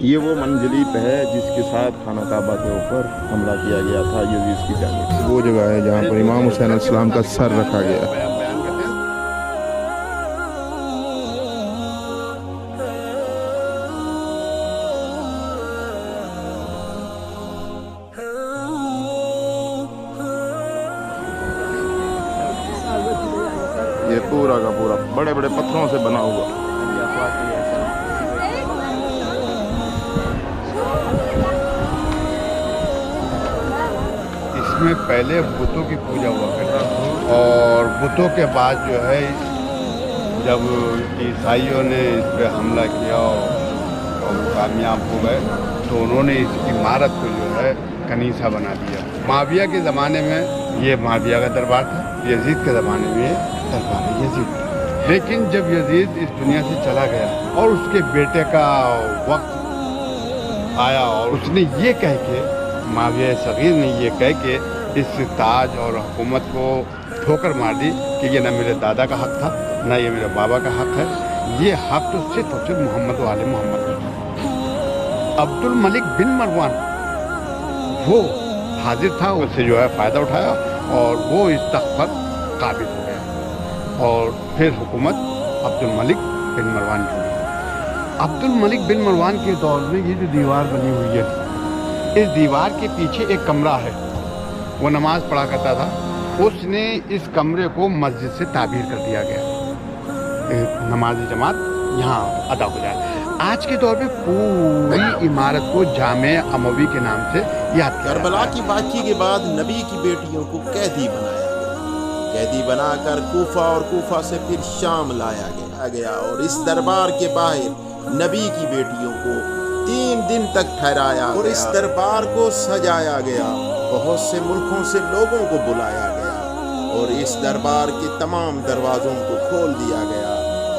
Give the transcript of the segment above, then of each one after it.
یہ وہ منجلیپ ہے جس کے ساتھ خانہ کعبہ کے اوپر حملہ کیا گیا تھا یزید کی جانب. وہ جگہ ہے جہاں پر امام حسین علیہ السلام کا سر رکھا گیا. یہ پورا کا پورا بڑے بڑے پتھروں سے بنا ہوا. اس میں پہلے بتوں کی پوجا ہوا کرتا تھا اور بتوں کے بعد جو ہے جب عیسائیوں نے اس پہ حملہ کیا اور کامیاب ہو گئے تو انہوں نے اس عمارت کو جو ہے کنیسہ بنا دیا. معاویہ کے زمانے میں یہ معاویہ کا دربار تھا، یزید کے زمانے میں یہ دربار یزید. لیکن جب یزید اس دنیا سے چلا گیا اور اس کے بیٹے کا وقت آیا اور اس نے یہ کہہ کے معاویہ صغیر نے یہ کہہ کے اس تاج اور حکومت کو ٹھوکر مار دی کہ یہ نہ میرے دادا کا حق تھا نہ یہ میرے بابا کا حق ہے، یہ حق تو صرف اور صرف محمد و آل محمد کا. عبد الملک بن مروان وہ حاضر تھا، اس سے جو ہے فائدہ اٹھایا اور وہ اس تخت پر قابض ہو گیا اور پھر حکومت عبد الملک بن مروان کی ہوئی. عبد الملک بن مروان کے دور میں یہ جو دیوار بنی ہوئی ہے، اس دیوار کے پیچھے ایک کمرہ ہے، وہ نماز پڑھا کرتا تھا. اس نے اس کمرے کو مسجد سے تعبیر کر دیا گیا، نماز جماعت یہاں ادا ہو جائے. آج کے دور میں پوری عمارت کو جامع اموی کے نام سے یاد کیا. کربلا کی واقعے کے بعد نبی کی بیٹیوں کو قیدی بنایا گیا، قیدی بنا کر کوفہ اور کوفہ سے پھر شام لایا گیا اور اس دربار کے باہر نبی کی بیٹیوں کو 3 دن تک ٹھہرایا اور اس دربار کو سجایا گیا. بہت سے ملکوں سے لوگوں کو بلایا گیا اور اس دربار کے تمام دروازوں کو کھول دیا گیا.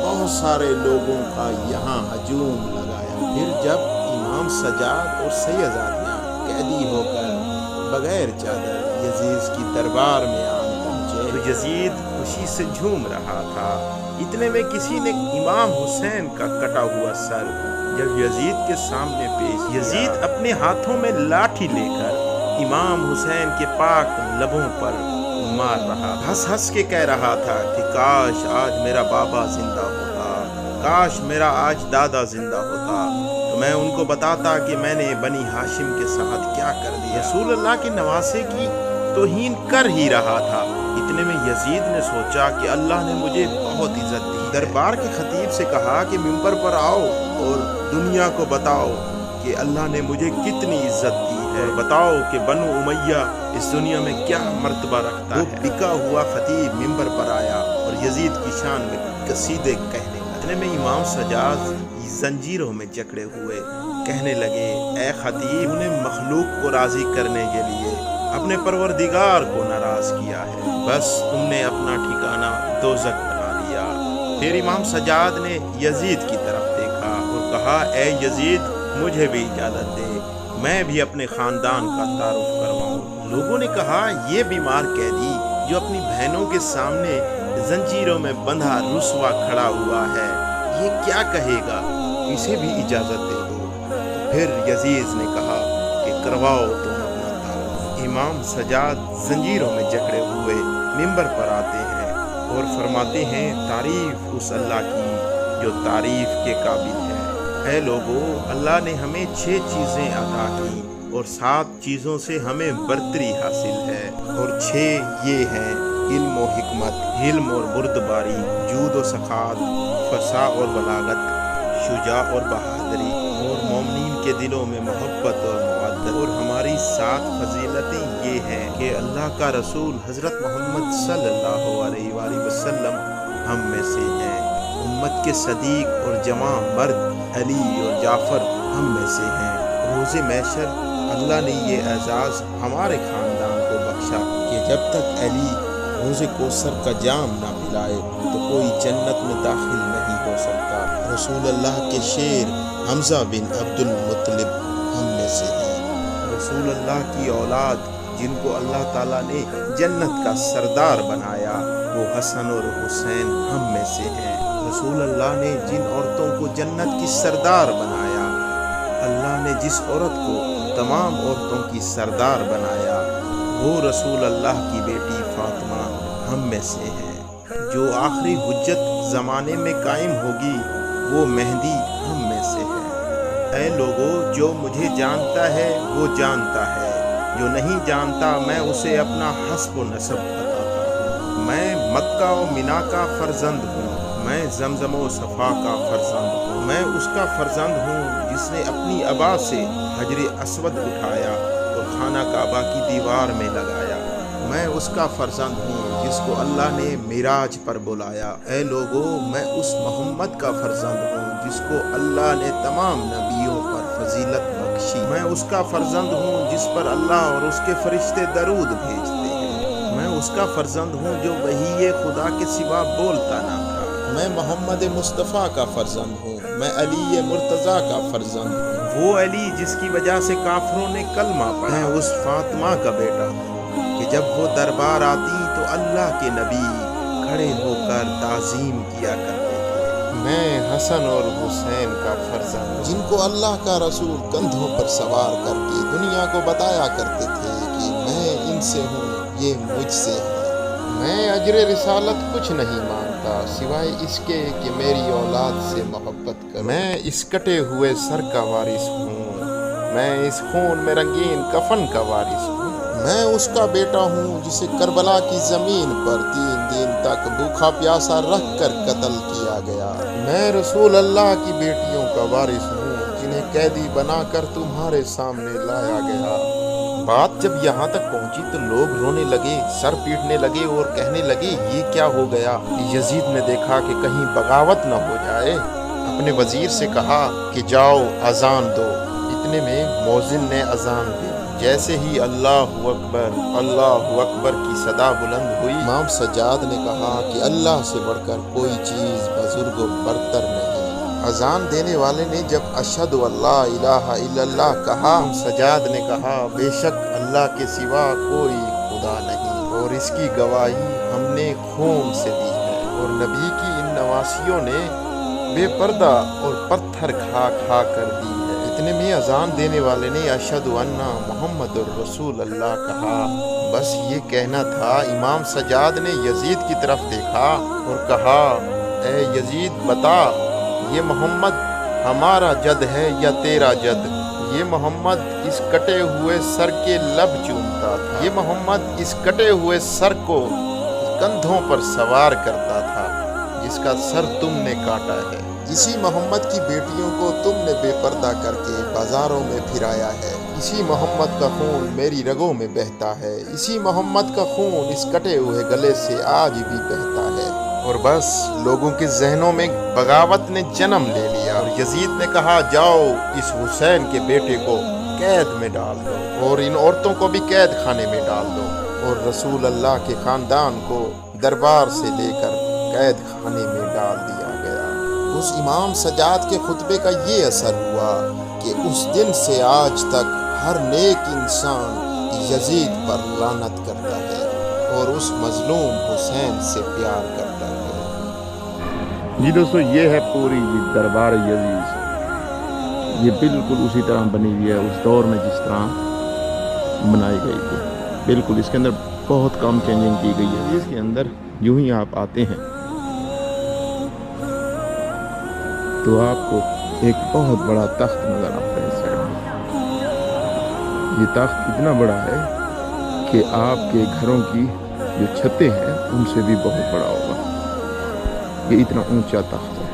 بہت سارے لوگوں کا یہاں ہجوم لگایا. پھر جب امام سجاد اور سیدزادیاں قیدی ہو کر بغیر چادر یزید کی دربار میں آن پہنچے تو یزید خوشی سے جھوم رہا تھا. اتنے میں کسی نے امام حسین کا کٹا ہوا سر جب یزید کے سامنے پیش، یزید اپنے ہاتھوں میں لاٹھی لے کر امام حسین کے پاک لبوں پر مار رہا، ہنس ہنس کے کہہ رہا تھا کہ کاش آج میرا بابا زندہ ہوتا، کاش میرا آج دادا زندہ ہوتا تو میں ان کو بتاتا کہ میں نے بنی ہاشم کے ساتھ کیا کر دیا. رسول اللہ کے نواسے کی توہین کر ہی رہا تھا. اتنے میں یزید نے سوچا کہ اللہ نے مجھے بہت عزت دی. دربار کے خطیب سے کہا کہ ممبر پر آؤ اور دنیا کو بتاؤ کہ اللہ نے مجھے کتنی عزت دی ہے، بتاؤ کہ بنو امیہ اس دنیا میں کیا مرتبہ رکھتا ہے. وہ بکا ہوا خطیب ممبر پر آیا اور یزید کی شان میں قصیدے کہنے لگا. اتنے میں امام سجاد زنجیروں میں جکڑے ہوئے کہنے لگے، اے خطیب، نے مخلوق کو راضی کرنے کے لیے اپنے پروردگار کو ناراض کیا ہے، بس تم نے اپنا ٹھکانہ دوزخ بنا لیا. پھر امام سجاد نے یزید کی طرف دیکھا اور کہا، اے یزید، مجھے بھی اجازت دے، میں بھی اپنے خاندان کا تعارف کرواؤں. لوگوں نے کہا، یہ بیمار قیدی جو اپنی بہنوں کے سامنے زنجیروں میں بندھا رسوا کھڑا ہوا ہے، یہ کیا کہے گا، اسے بھی اجازت دے دو. پھر یزید نے کہا کہ کرواؤ تم اپنا تعارف. امام سجاد زنجیروں میں جکڑے ہوئے ممبر پر آتے ہیں اور فرماتے ہیں، تعریف اس اللہ کی جو تعریف کے قابل ہے. اے لوگو، اللہ نے ہمیں 6 چیزیں عطا کی اور 7 چیزوں سے ہمیں برتری حاصل ہے، اور 6 یہ ہیں: علم و حکمت، حلم اور بردباری، جود و سخاوت، فصاح اور بلاغت، شجاع اور بہادری، اور مومنین کے دلوں میں محبت اور مودت. اور ہماری 7 فضیلتیں یہ ہیں کہ اللہ کا رسول حضرت محمد صلی اللہ علیہ وآلہ وسلم ہم میں سے ہیں، امت کے صدیق اور جواں مرد علی اور جعفر ہم میں سے ہیں. روز محشر اللہ نے یہ اعزاز ہمارے خاندان کو بخشا کہ جب تک علی حوض کوثر کا جام نہ پلائے تو کوئی جنت میں داخل نہیں ہو سکتا. رسول اللہ کے شیر حمزہ بن عبد المطلب ہم میں سے ہیں. رسول اللہ کی اولاد جن کو اللہ تعالیٰ نے جنت کا سردار بنایا وہ حسن اور حسین ہم میں سے ہیں. رسول اللہ نے جن عورتوں کو جنت کی سردار بنایا जिस औरत को तमाम औरतों की सरदार बनाया वो रसूल अल्लाह की बेटी फातिमा हम में से है। जो आखिरी हुज्जत ज़माने में कायम होगी वो मेहंदी हम में से है। ऐ लोगों, जो मुझे जानता है वो जानता है, जो नहीं जानता मैं उसे अपना हस्ब व नसब बताता हूँ। मैं मक्का व मिना का फर्जंद हूँ, मैं जमजम व सफ़ा का फर्जंद हूँ। मैं उसका फर्जंद हूँ जिसने अपनी अबा से हजर अस्वद उठाया और खाना काबा की दीवार में लगाया। मैं उसका फर्जंद हूँ जिसको अल्लाह ने मिराज पर बुलाया। ऐ लोगों, मैं उस मोहम्मद का फर्जंद हूँ जिसको अल्लाह ने तमाम नबियों पर फजीलत बख्शी। मैं उसका फर्जंद हूँ जिस पर अल्लाह और उसके फरिश्ते दरूद भेजते हैं। मैं उसका फर्जंद हूँ जो वही खुदा के सिवा बोलता ना था। मैं मोहम्मद मुस्तफ़ा का फर्जंद हूँ, मैं अली मुर्तज़ा का फर्जंद हूँ, वो अली जिसकी वजह से काफिरों ने कलमा पढ़ा। मैं उस फातिमा का बेटा हूँ कि जब वो दरबार आती तो अल्लाह के नबी खड़े होकर ताज़ीम किया करते थे। मैं हसन और हुसैन का फर्जंद जिनको अल्लाह का रसूल कंधों पर सवार करके दुनिया को बताया करते थे कि मैं इनसे हूँ, ये मुझसे है। मैं अजर रिसालत कुछ नहीं मांगता सिवाय इसके कि मेरी औलाद से मोहब्बत कर। मैं इस कटे हुए सर का वारिस हूँ, मैं इस खून में रंगीन कफन का वारिस हूँ। मैं उसका बेटा हूँ जिसे करबला की ज़मीन पर 3 दिन तक भूखा प्यासा रख कर कत्ल किया गया। मैं रसूल अल्लाह की बेटियों का वारिस हूँ जिन्हें कैदी बनाकर तुम्हारे सामने लाया गया। बात जब यहाँ तक पहुँची तो लोग रोने लगे, सर पीटने लगे और कहने लगे ये क्या हो गया। यजीद ने देखा कि कहीं बगावत न हो जाए, अपने वजीर से कहा कि जाओ अजान दो। इतने में मौजिन ने अजान दी। जैसे ही अल्लाहु अकबर की सदा बुलंद हुई, इमाम सज्जाद ने कहा कि अल्लाह से बढ़कर कोई चीज़ बुजुर्ग बरतर नहीं। अजान देने वाले ने जब अशहदु अल्ला इलाहा इल्लल्लाह कहा, सज्जाद ने कहा बेशक अल्लाह के सिवा कोई खुदा नहीं और इसकी गवाही हमने खून से दी है। और नबी की इन नवासियों ने बेपर्दा और पत्थर खा खा कर दी है। इतने में अजान देने वाले ने अशहदु अन्ना मुहम्मदुर रसूल अल्लाह कहा। बस ये कहना था। इमाम सज्जाद ने यजीद की तरफ देखा और कहा, ए यजीद बता, ये मोहम्मद हमारा जद है या तेरा जद? ये मोहम्मद इस कटे हुए सर के लब चूमता था, ये मोहम्मद इस कटे हुए सर को कंधों पर सवार करता था जिसका सर तुमने काटा है। इसी मोहम्मद की बेटियों को तुमने बेपर्दा करके बाजारों में फिराया है। इसी मोहम्मद का खून मेरी रगों में बहता है, इसी मोहम्मद का खून इस कटे हुए गले से आज भी बहता है। और बस लोगों के जहनों में बगावत ने जन्म ले लिया और यजीद ने कहा, जाओ इस हुसैन के बेटे को कैद में डाल दो और इन औरतों को भी कैद खाने में डाल दो। और रसूल अल्लाह के ख़ानदान को दरबार से लेकर कैद खाने में डाल दिया गया। उस इमाम सज्जाद के खुतबे का ये असर हुआ कि उस दिन से आज तक हर नेक इंसान यजीद पर लानत करता है और उस मजलूम हुसैन से प्यार करता है। जी दोस्तों, ये है पूरी दरबार यजीद। ये बिल्कुल उसी तरह बनी हुई है उस दौर में जिस तरह बनाई गई थी। बिल्कुल इसके अंदर बहुत कम चेंजिंग की गई है। इसके अंदर यूं ही आप आते हैं तो आपको एक बहुत बड़ा तख्त नजर आता है। इस साइड में ये तख्त इतना बड़ा है कि आपके घरों की जो छतें हैं उनसे भी बहुत बड़ा होगा। ये इतना ऊंचा तख्त है।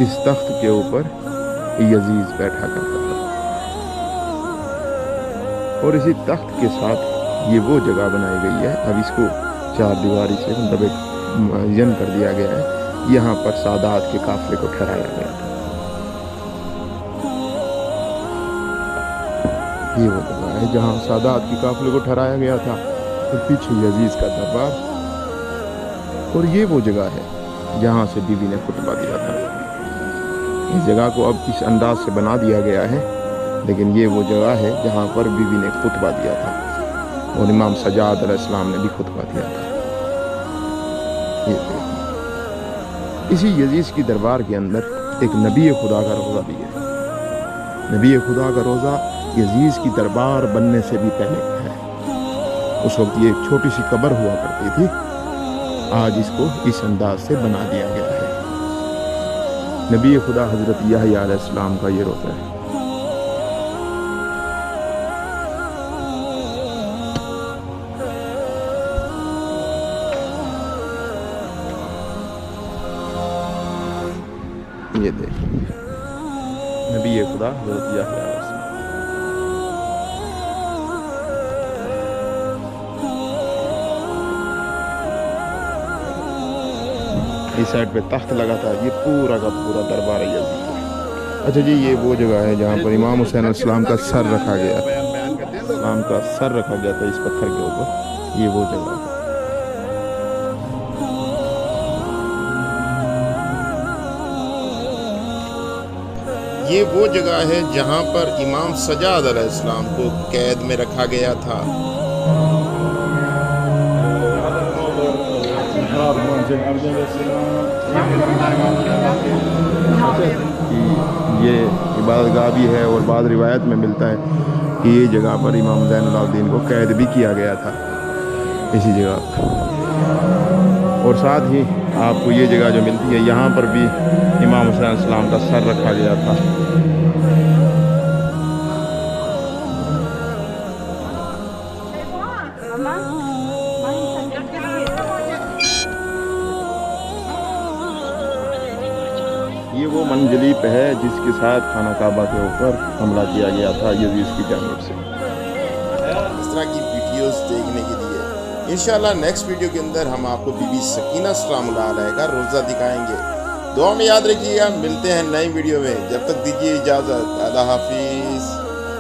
इस तख्त के ऊपर यजीद बैठा करता था और इसी तख्त के साथ ये वो जगह बनाई गई है। अब इसको 4 दीवारी से मतलब एक मुअय्यन कर दिया गया है। यहाँ पर सादात के काफिले को ठहराया गया था। ये वो जगह है जहाँ सादात के काफिले को ठहराया गया था और पीछे यजीद का दरबार। और ये वो जगह है जहाँ से बीवी ने खुतबा दिया था। इस जगह को अब इस अंदाज से बना दिया गया है, लेकिन ये वो जगह है जहाँ पर बीवी ने खुतबा दिया था और इमाम सज्जाद अलैहिस्सलाम ने भी खुतबा दिया था। ये इसी यजीद की दरबार के अंदर एक नबी खुदा का रोज़ा भी है। नबी खुदा का रोज़ा यजीज की दरबार बनने से भी पहले का है। उस वक्त ये एक छोटी सी कब्र हुआ करती थी, आज इसको इस अंदाज से बना दिया गया है। नबी खुदा हज़रत याहया अलैहिस्सलाम का ये रोज़ा है। ये देखिए नबी खुदा हज़रत याहया अलैहिस्सलाम। इस साइड पे तख्त लगा था, ये पूरा का पूरा दरबार यजीद है। अच्छा जी, ये वो जगह है जहाँ पर इमाम हुसैन अलैहिस्सलाम का सर रखा गया था। इस्लाम का सर रखा गया था इस पत्थर के ऊपर, ये वो जगह है। ये वो जगह है जहाँ पर इमाम सजाद अलैहिस्सलाम को कैद में रखा गया था। ये इबादतगाह भी है और बाद रिवायत में मिलता है कि ये जगह पर इमाम ज़ैनुल आबिदीन को कैद भी किया गया था इसी जगह पर। और साथ ही आपको ये जगह जो मिलती है, यहाँ पर भी इमाम हुसैन अलैहिस्सलाम का सर रखा गया था। ये वो मंजलीप है जिसके साथ खाना काबा के ऊपर हमला किया गया था यजीद की जानिब से। इस तरह की वीडियोस देखने के लिए इंशाल्लाह नेक्स्ट वीडियो के अंदर हम आपको बीबी सकीना सलामुल्लाह अलैहा का रोज़ा दिखाएंगे। दुआ में याद रखिएगा, मिलते हैं नई वीडियो में। जब तक दीजिए इजाज़त, अल्लाह हाफिज़।